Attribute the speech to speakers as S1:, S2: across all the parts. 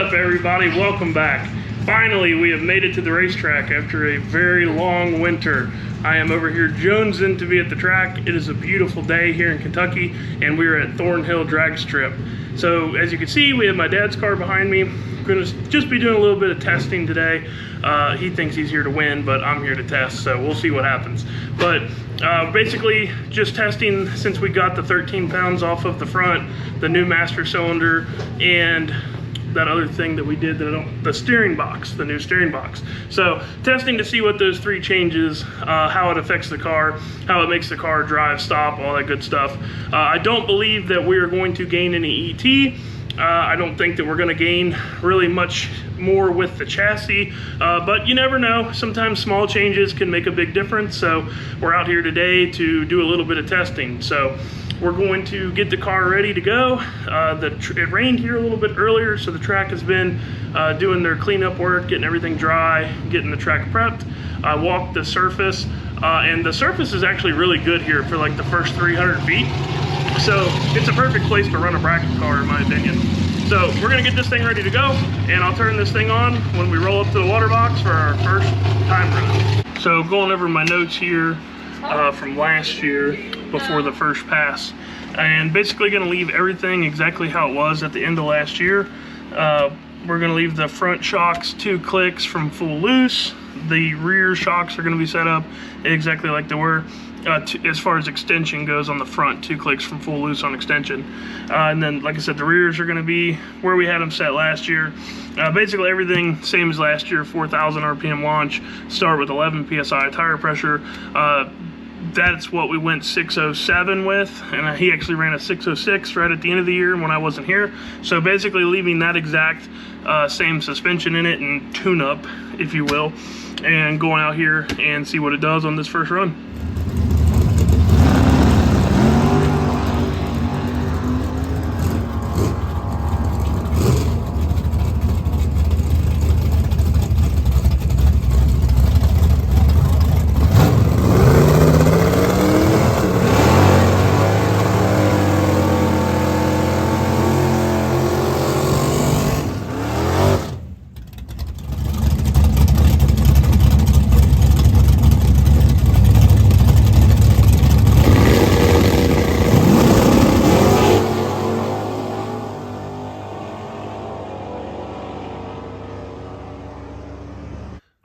S1: up, everybody? Welcome back. Finally, we have made it to the racetrack after a very long winter. I am over here jonesing to be at the track. It is a beautiful day here in Kentucky, and we are at Thornhill Dragstrip. So, as you can see, we have my dad's car behind me. We're going to just be doing a little bit of testing today. He thinks he's here to win, but I'm here to test, so we'll see what happens. But basically, just testing since we got the 13 pounds off of the front, the new master cylinder, and that other thing that we did, the steering box, the new steering box. So testing to see what those three changes, how it affects the car, how it makes the car drive, stop, all that good stuff. I don't believe that we are going to gain any ET. I don't think that we're going to gain really much more with the chassis, but you never know. Sometimes small changes can make a big difference. So we're out here today to do a little bit of testing. So we're going to get the car ready to go. It rained here a little bit earlier, so the track has been doing their cleanup work, getting everything dry, getting the track prepped. I walked the surface, and the surface is actually really good here for like the first 300 feet. So it's a perfect place to run a bracket car, in my opinion. So we're gonna get this thing ready to go, and I'll turn this thing on when we roll up to the water box for our first time run. So going over my notes here from last year before the first pass, and basically gonna leave everything exactly how it was at the end of last year. We're gonna leave the front shocks 2 clicks from full loose. The rear shocks are gonna be set up exactly like they were. As far as extension goes on the front, 2 clicks from full loose on extension. And then, like I said, the rears are going to be where we had them set last year. Basically everything same as last year, 4,000 RPM launch, start with 11 PSI tire pressure. That's what we went 607 with, and he actually ran a 606 right at the end of the year when I wasn't here. So basically leaving that exact same suspension in it and tune up, if you will, and going out here and see what it does on this first run.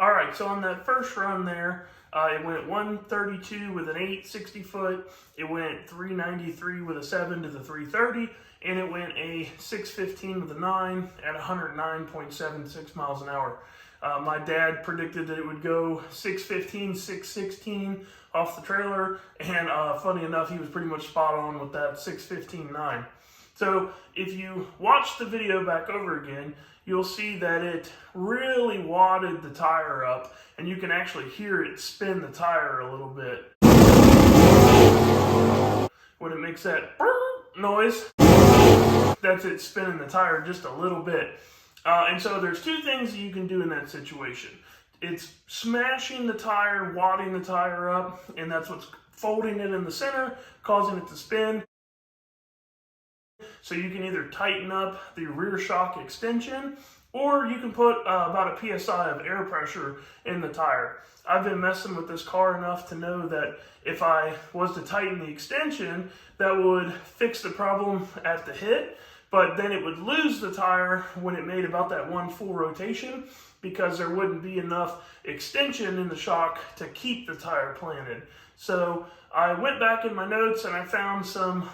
S1: Alright, so on that first run there, it went 132 with an 8 60 foot, it went 393 with a 7 to the 330, and it went a 615 with a 9 at 109.76 miles an hour. My dad predicted that it would go 615, 616 off the trailer, and funny enough, he was pretty much spot on with that 615.9. So if you watch the video back over again, you'll see that it really wadded the tire up, and you can actually hear it spin the tire a little bit. When it makes that noise, that's it spinning the tire just a little bit. And so there's 2 things you can do in that situation. It's smashing the tire, wadding the tire up, and that's what's folding it in the center, causing it to spin. So you can either tighten up the rear shock extension, or you can put about a PSI of air pressure in the tire. I've been messing with this car enough to know that if I was to tighten the extension, that would fix the problem at the hit, but then it would lose the tire when it made about that 1 full rotation, because there wouldn't be enough extension in the shock to keep the tire planted. So I went back in my notes and I found some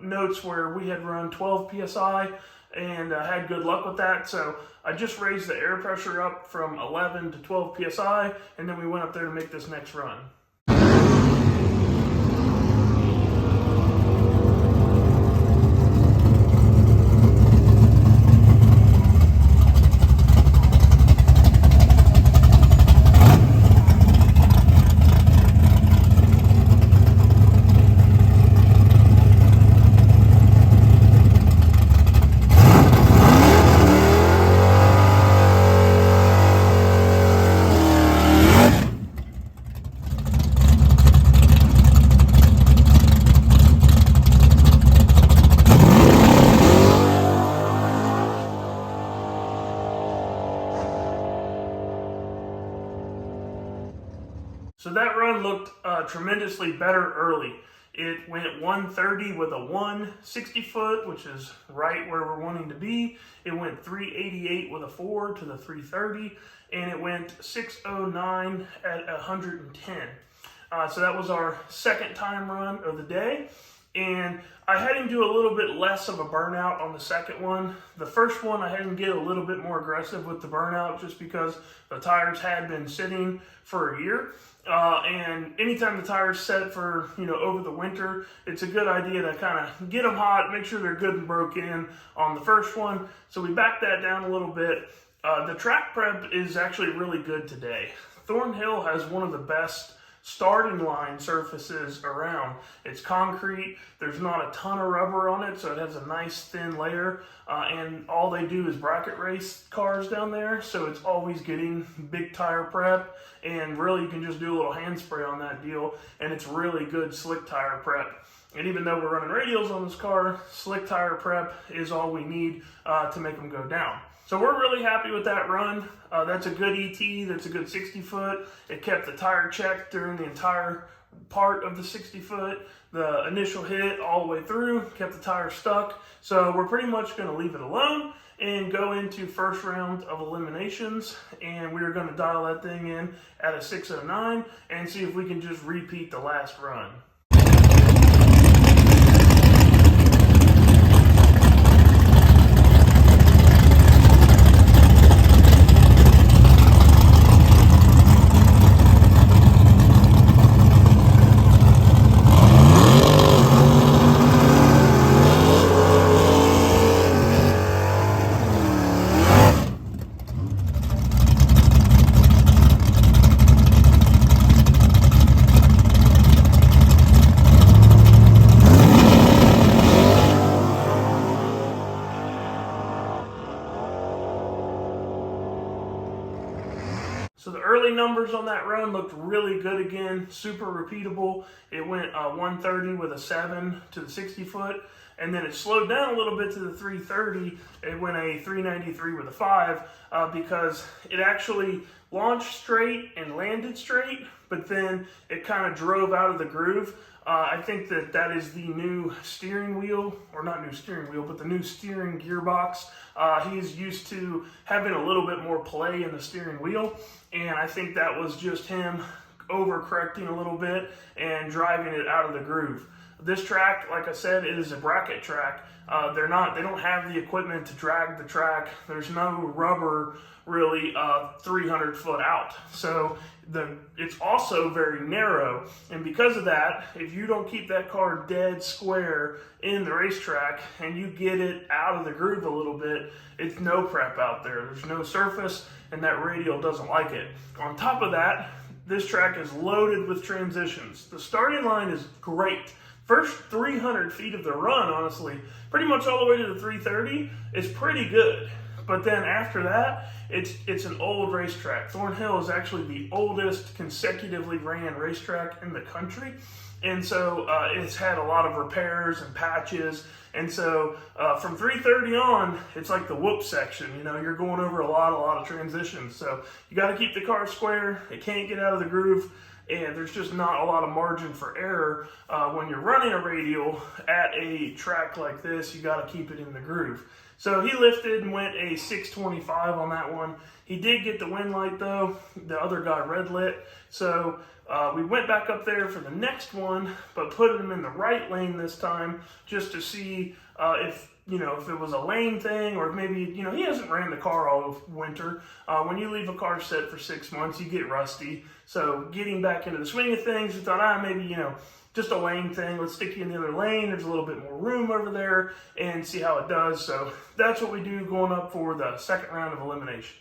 S1: notes where we had run 12 PSI and had good luck with that. So I just raised the air pressure up from 11 to 12 PSI, and then we went up there to make this next run. So that run looked tremendously better early. It went 130 with a 160 foot, which is right where we're wanting to be. It went 388 with a 4 to the 330, and it went 609 at 110. So that was our second time run of the day. And I had him do a little bit less of a burnout on the second one. The first one, I had him get a little bit more aggressive with the burnout just because the tires had been sitting for a year. And anytime the tires set for, over the winter, it's a good idea to kind of get them hot, make sure they're good and broke in on the first one. So we backed that down a little bit. The track prep is actually really good today. Thornhill has one of the best starting line surfaces around. It's concrete, there's not a ton of rubber on it, so it has a nice thin layer, and all they do is bracket race cars down there, so it's always getting big tire prep, and really you can just do a little hand spray on that deal, and it's really good slick tire prep. And even though we're running radials on this car, slick tire prep is all we need to make them go down. So we're really happy with that run. That's a good ET, that's a good 60 foot. It kept the tire checked during the entire part of the 60 foot. The initial hit all the way through, kept the tire stuck. So we're pretty much gonna leave it alone and go into first round of eliminations. And we're gonna dial that thing in at a 609 and see if we can just repeat the last run. So the early numbers on that run looked really good again, super repeatable. It went 130 with a 7 to the 60 foot, and then it slowed down a little bit to the 330. It went a 393 with a 5 because it actually launched straight and landed straight, but then it kind of drove out of the groove. I think that is the new steering wheel, or not new steering wheel, but the new steering gearbox. He's used to having a little bit more play in the steering wheel, and I think that was just him overcorrecting a little bit and driving it out of the groove. This track, like I said, it is a bracket track. They don't have the equipment to drag the track. There's no rubber really 300 foot out. So it's also very narrow. And because of that, if you don't keep that car dead square in the racetrack and you get it out of the groove a little bit, it's no prep out there. There's no surface and that radial doesn't like it. On top of that, this track is loaded with transitions. The starting line is great. First 300 feet of the run, honestly, pretty much all the way to the 330 is pretty good. But then after that, it's an old racetrack. Thornhill is actually the oldest consecutively ran racetrack in the country. And so it's had a lot of repairs and patches. And so from 330 on, it's like the whoop section. You're going over a lot of transitions. So you got to keep the car square. It can't get out of the groove. And there's just not a lot of margin for error when you're running a radial at a track like this. You got to keep it in the groove. So he lifted and went a 625 on that one. He did get the win light though. The other guy red lit. So we went back up there for the next one, but put him in the right lane this time just to see if it was a lane thing, or maybe, he hasn't ran the car all of winter. When you leave a car set for 6 months, you get rusty. So getting back into the swing of things, we thought, maybe, just a lane thing. Let's stick you in the other lane. There's a little bit more room over there and see how it does. So that's what we do going up for the second round of eliminations.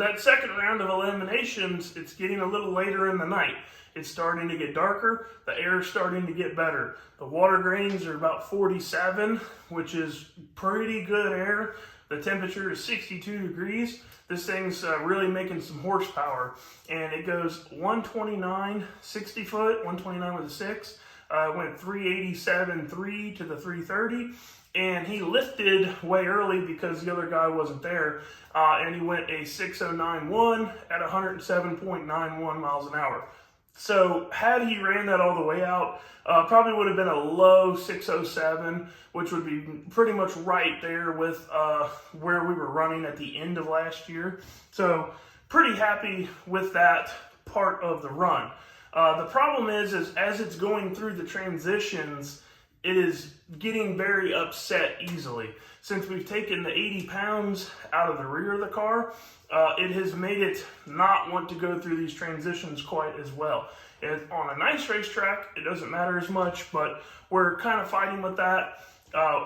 S1: that second round of eliminations, it's getting a little later in the night. It's starting to get darker. The air's starting to get better. The water gratings are about 47, which is pretty good air. The temperature is 62 degrees. This thing's really making some horsepower. And it goes 129, 60 foot, 129 with a 6. Went 387.3 to the 330. And he lifted way early because the other guy wasn't there. And he went a 609.1 at 107.91 miles an hour. So had he ran that all the way out, probably would have been a low 607, which would be pretty much right there with where we were running at the end of last year. So pretty happy with that part of the run. The problem is as it's going through the transitions, it is getting very upset easily. Since we've taken the 80 pounds out of the rear of the car, it has made it not want to go through these transitions quite as well. On a nice racetrack, it doesn't matter as much, but we're kind of fighting with that.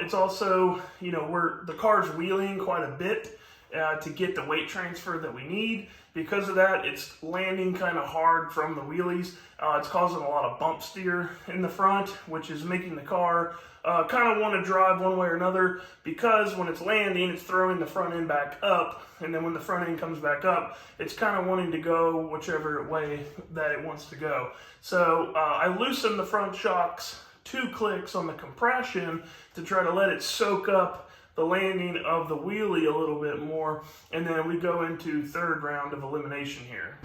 S1: It's also, the car's wheeling quite a bit to get the weight transfer that we need. Because of that, it's landing kind of hard from the wheelies. It's causing a lot of bump steer in the front, which is making the car kind of want to drive one way or another, because when it's landing, it's throwing the front end back up, and then when the front end comes back up, it's kind of wanting to go whichever way that it wants to go. So I loosened the front shocks 2 clicks on the compression to try to let it soak up the landing of the wheelie a little bit more, and then we go into third round of elimination here.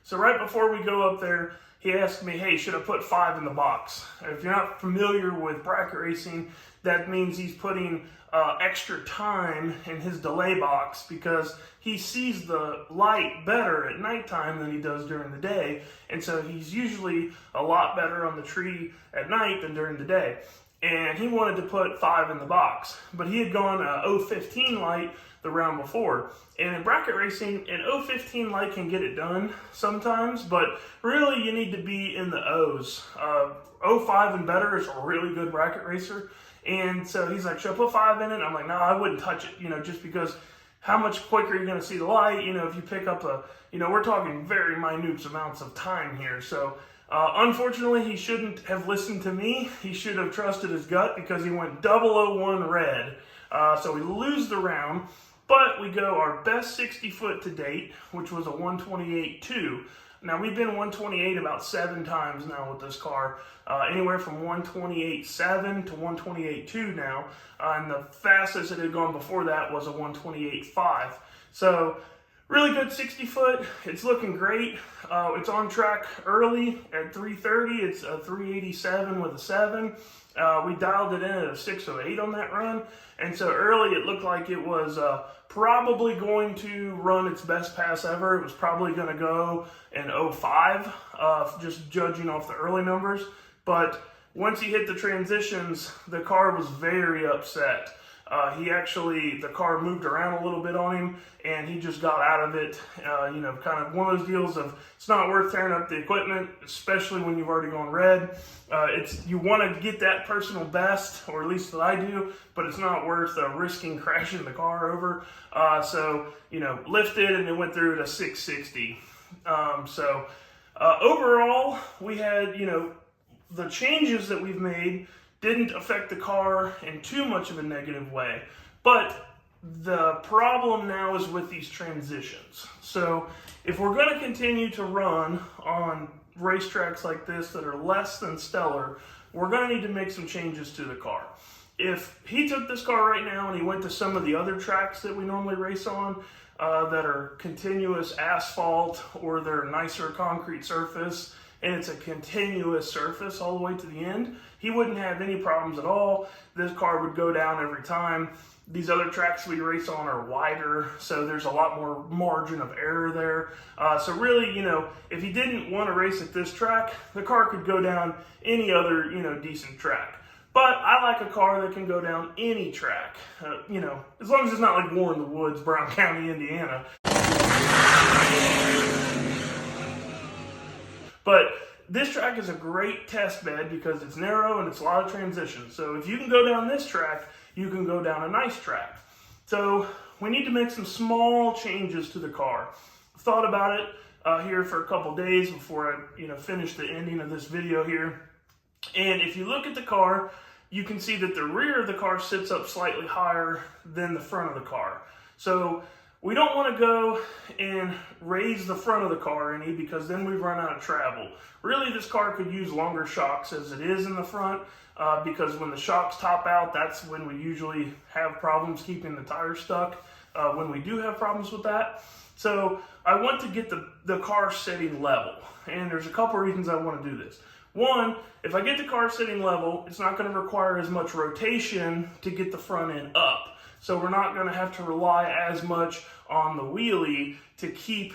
S1: So right before we go up there, he asked me, hey, should I put 5 in the box? If you're not familiar with bracket racing, that means he's putting extra time in his delay box because he sees the light better at nighttime than he does during the day. And so he's usually a lot better on the tree at night than during the day. And he wanted to put 5 in the box, but he had gone 015 light the round before. And in bracket racing, an 015 light can get it done sometimes, but really you need to be in the O's. 05 and better is a really good bracket racer. And so he's like, should I put 5 in it? I'm like, no, I wouldn't touch it, just because how much quicker you're going to see the light, if you pick up we're talking very minute amounts of time here. So unfortunately, he shouldn't have listened to me. He should have trusted his gut because he went 001 red. So we lose the round, but we go our best 60 foot to date, which was a 128.2. Now we've been 128 about 7 times now with this car, anywhere from 128.7 to 128.2 now, and the fastest it had gone before that was a 128.5. So really good 60 foot. It's looking great. It's on track early at 330. It's a 387 with a 7. We dialed it in at a 608 on that run. And so early it looked like it was probably going to run its best pass ever. It was probably going to go in 05, just judging off the early numbers. But once he hit the transitions, the car was very upset. The car moved around a little bit on him, and he just got out of it. Kind of one of those deals of it's not worth tearing up the equipment, especially when you've already gone red. You want to get that personal best, or at least that I do, but it's not worth risking crashing the car over. Lifted, and it went through at a 660. Overall, we had, the changes that we've made didn't affect the car in too much of a negative way. But the problem now is with these transitions. So if we're going to continue to run on racetracks like this that are less than stellar, we're going to need to make some changes to the car. If he took this car right now and he went to some of the other tracks that we normally race on, that are continuous asphalt or they're nicer concrete surface, and it's a continuous surface all the way to the end, he wouldn't have any problems at all. This car would go down every time. These other tracks we race on are wider, so there's a lot more margin of error there. So really, you know, if you didn't want to race at this track, the car could go down any other, you know, decent track. But I like a car that can go down any track, you know, as long as it's not like War in the Woods, Brown County, Indiana. But this track is a great test bed because it's narrow and it's a lot of transitions. So if you can go down this track, you can go down a nice track. So we need to make some small changes to the car. I've thought about it here for a couple days before I finish the ending of this video here. And if you look at the car, you can see that the rear of the car sits up slightly higher than the front of the car. So we don't want to go and raise the front of the car any, because then we run out of travel. Really, this car could use longer shocks as it is in the front, because when the shocks top out, that's when we usually have problems keeping the tires stuck, when we do have problems with that. So I want to get the car sitting level, and there's a couple reasons I want to do this. One, if I get the car sitting level, it's not going to require as much rotation to get the front end up. So we're not going to have to rely as much on the wheelie to keep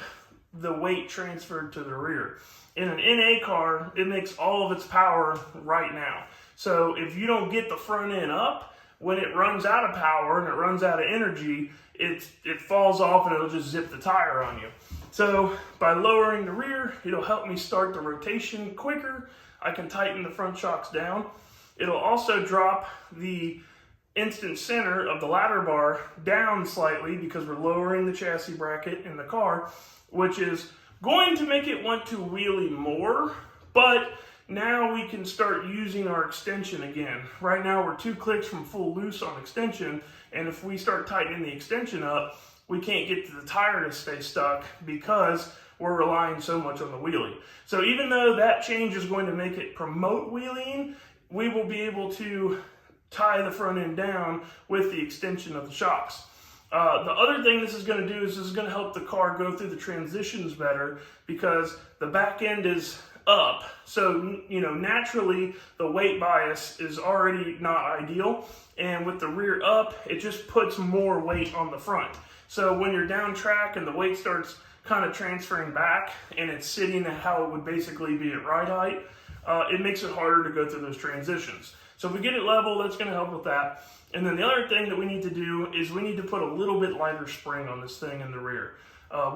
S1: the weight transferred to the rear. In an NA car, it makes all of its power right now. So if you don't get the front end up, when it runs out of power and it runs out of energy, it falls off and it'll just zip the tire on you. So by lowering the rear, it'll help me start the rotation quicker. I can tighten the front shocks down. It'll also drop the instant center of the ladder bar down slightly because we're lowering the chassis bracket in the car, which is going to make it want to wheelie more, but now we can start using our extension again. Right now we're 2 clicks from full loose on extension, and if we start tightening the extension up, we can't get the tire to stay stuck because we're relying so much on the wheelie. So even though that change is going to make it promote wheeling, we will be able to tie the front end down with the extension of the shocks. The other thing this is going to do is this is going to help the car go through the transitions better because the back end is up. So, you know, naturally the weight bias is already not ideal. And with the rear up, it just puts more weight on the front. So when you're down track and the weight starts kind of transferring back and it's sitting at how it would basically be at ride height, it makes it harder to go through those transitions. So if we get it level, that's going to help with that. And then the other thing that we need to do is we need to put a little bit lighter spring on this thing in the rear.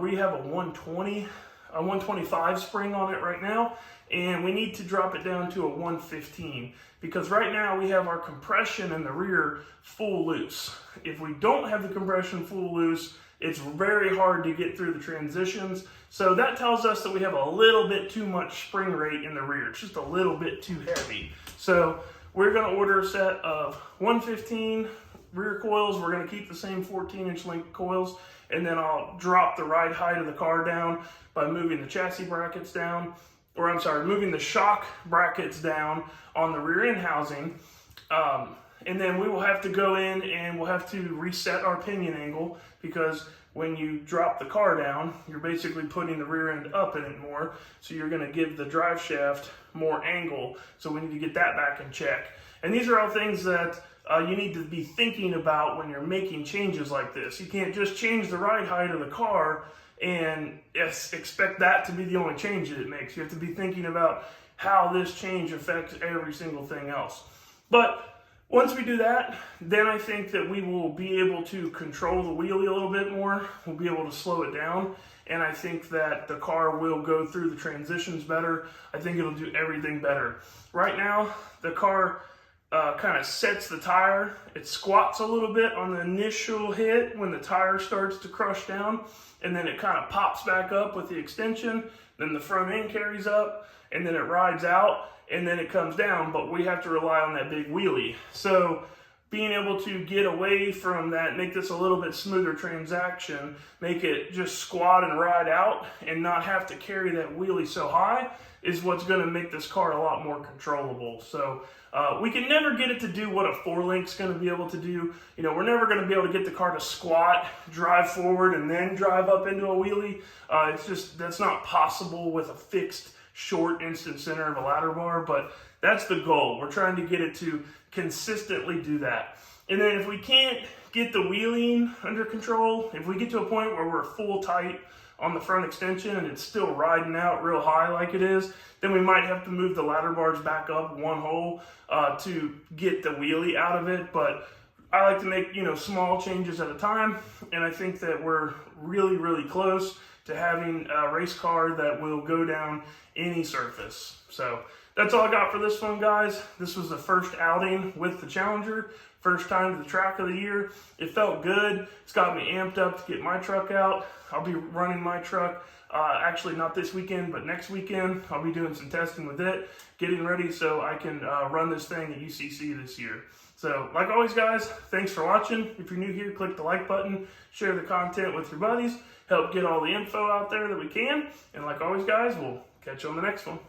S1: We have a 125 spring on it right now, and we need to drop it down to a 115 because right now we have our compression in the rear full loose. If we don't have the compression full loose, it's very hard to get through the transitions. So that tells us that we have a little bit too much spring rate in the rear. It's just a little bit too heavy. So we're going to order a set of 115 rear coils. We're going to keep the same 14-inch length coils, and then I'll drop the ride height of the car down by moving the chassis brackets down, or I'm sorry, moving the shock brackets down on the rear end housing. And then we will have to go in and we'll have to reset our pinion angle because when you drop the car down, you're basically putting the rear end up in it more. So you're going to give the drive shaft more angle. So we need to get that back in check. And these are all things that you need to be thinking about when you're making changes like this. You can't just change the ride height of the car and expect that to be the only change that it makes. You have to be thinking about how this change affects every single thing else. But once we do that, then I think that we will be able to control the wheelie a little bit more. We'll be able to slow it down. And I think that the car will go through the transitions better. I think it'll do everything better. Right now, the car kind of sets the tire. It squats a little bit on the initial hit when the tire starts to crush down. And then it kind of pops back up with the extension. Then the front end carries up. And then it rides out. And then it comes down, but we have to rely on that big wheelie. So being able to get away from that, make this a little bit smoother transaction, make it just squat and ride out and not have to carry that wheelie so high is what's going to make this car a lot more controllable. So we can never get it to do what a 4-link's going to be able to do. You know, we're never going to be able to get the car to squat, drive forward, and then drive up into a wheelie. It's just, that's not possible with a fixed short instant center of a ladder bar, but that's the goal. We're trying to get it to consistently do that. And then if we can't get the wheeling under control, if we get to a point where we're full tight on the front extension and it's still riding out real high like it is, then we might have to move the ladder bars back up one hole to get the wheelie out of it. But I like to make, you know, small changes at a time, and I think that we're really, really close to having a race car that will go down any surface. So that's all I got for this one, guys. This was the first outing with the Challenger, first time to the track of the year. It felt good. It's got me amped up to get my truck out. I'll be running my truck, actually not this weekend, but next weekend. I'll be doing some testing with it, getting ready so I can run this thing at UCC this year. So, like always, guys, thanks for watching. If you're new here, click the like button, share the content with your buddies, help get all the info out there that we can. And like always, guys, we'll catch you on the next one.